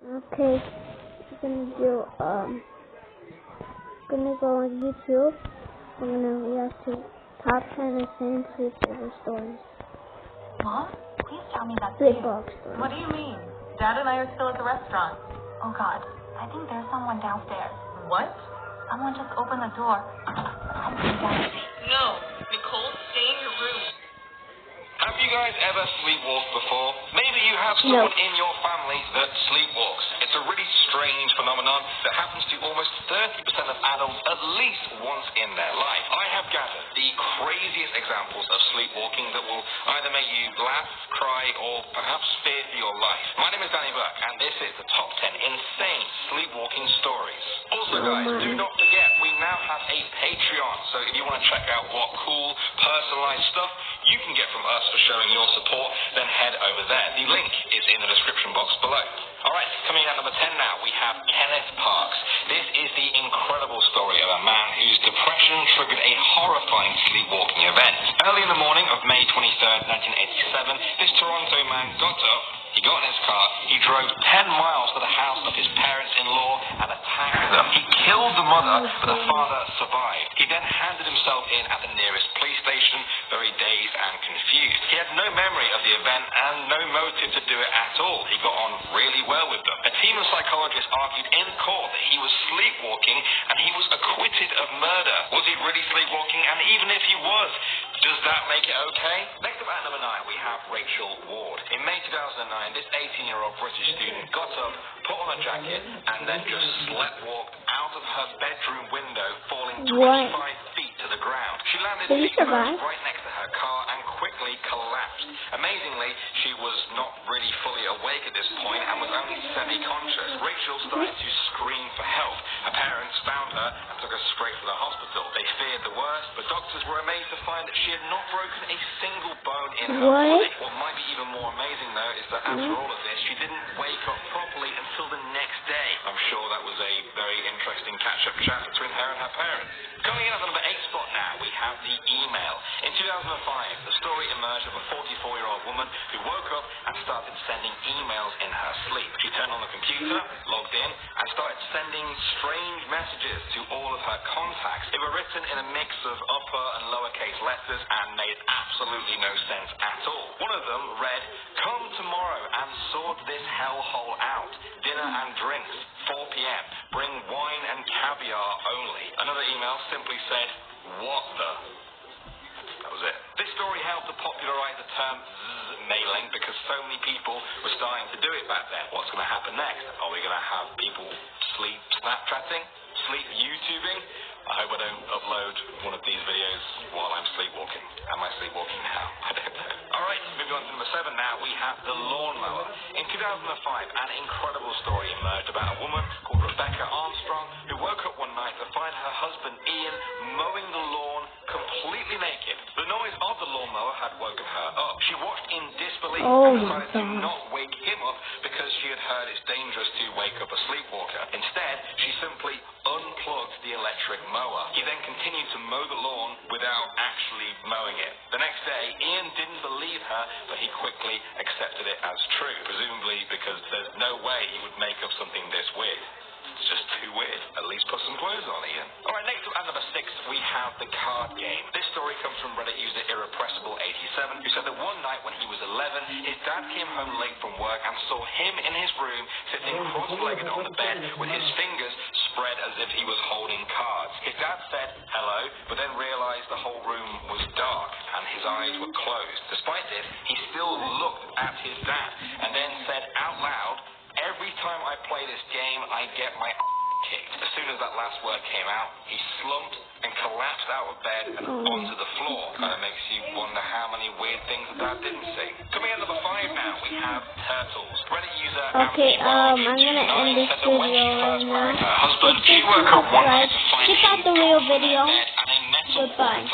Okay, I'm gonna go on YouTube. I'm gonna react to top 10 insane sleepover stories. Mom, please tell me that's Sleepwalk stories. What do you mean? Dad and I are still at the restaurant. Oh God, I think there's someone downstairs. What? Someone just opened the door. No, Nicole, stay in your room. Have you guys ever sleepwalked before? Maybe you have someone in your family that sleepwalks. It's a really strange phenomenon that happens to almost 30% of adults at least once in their life. I have gathered the craziest examples of sleepwalking that will either make you laugh, cry, or perhaps fear for your life. My name is Danny Burke, and this is the top 10 insane sleepwalking stories. Also, guys, do not forget, we now have a Patreon, so if you want to check out what cool, personalized stuff you can get from us for showing your support, then head over there. The link is in the description box below. Alright, coming in at number 10 now, we have Kenneth Parks. This is the incredible story of a man whose depression triggered a horrifying sleepwalking event. Early in the morning of May 23rd, 1987, this Toronto man got up, he got in his car, he drove 10 miles to the house of his parents-in-law and attacked them. He killed the mother, but the father survived. He then handed himself in at the nearest police station, very dazed and confused. He had no memory of the event and no motive to do it at all. He got on really well with them. A team of psychologists argued in court that he was sleepwalking and he was acquitted of murder. Was he really sleepwalking? And even if he was, does that make it okay? Next up at number 9, we have Rachel Ward. In May 2009, this 18-year-old British student got up, put on a jacket, and then just sleptwalked out of her bedroom window, falling 25 feet to the ground. She landed right next to her car and quickly collapsed. Amazingly, she was not really fully awake at this point and was only semi-conscious. Rachel started to scream for help. Her parents found her and took her straight to the hospital. They feared the worst, but doctors were amazed to find that she had not broken a single bone in her body. What might be even more amazing, though, is that after all of this, she didn't wake up properly until the next day. I'm sure that was a very interesting catch-up chat between her and her parents. Coming in at the number 8 spot now, we have the email. In 2005, the story emerged of a 44-year-old woman who woke up and started sending emails in her sleep. She turned on the computer, logged in, and started sending strange messages to all of her contacts. They were written in a mix of upper and lowercase letters and made absolutely no sense at all. One of them read, "Come tomorrow and sort this hellhole out. Dinner and drinks, 4 p.m. Bring wine and caviar only." Another email simply said, "What the?" That was it. This story helped to popularize the term mailing because so many people were starting to do it back then. What's going to happen next? Are we going to have people sleep Snapchatting? Sleep YouTubing? I hope I don't upload one of these videos while I'm sleepwalking. Am I sleepwalking now? I don't know. Alright, moving on to number 7 now, we have the lawnmower. In 2005, an incredible story emerged about a woman called Rebecca Armstrong who woke up one night to find her husband Ian mowing the lawn completely naked. The noise of the lawnmower had woken her up. She watched in disbelief and decided to not wake him up because she had heard it's dangerous to wake up a sleepwalker. Instead, she simply unplugged the electric mower. He then continued to mow the lawn without actually mowing it. The next day, Ian didn't believe her, but he quickly accepted it as true, presumably because there's no way he would make up something this weird. It's just too weird. At least put some clothes on, Ian. Alright, next up at number 6, we have the card game. This story comes from Reddit user Irrepressible87, who said that one night when he was 11, his dad came home late from work and saw him in his room sitting cross-legged on the bed with his fingers spread as if he was holding cards. His dad said hello, but then realized the whole room was dark and his eyes were closed. Despite this, he still looked at his dad and then said out loud, "Every time I play this game, I get my kicked." As soon as that last word came out, he slumped and collapsed out of bed and onto the floor. Kind of makes you wonder how many weird things Dad didn't see. Coming in number 5 now, we have turtles. Reddit user I'm gonna end this video right now. her husband, she woke up one night to find check out the real video. and a metal Goodbye.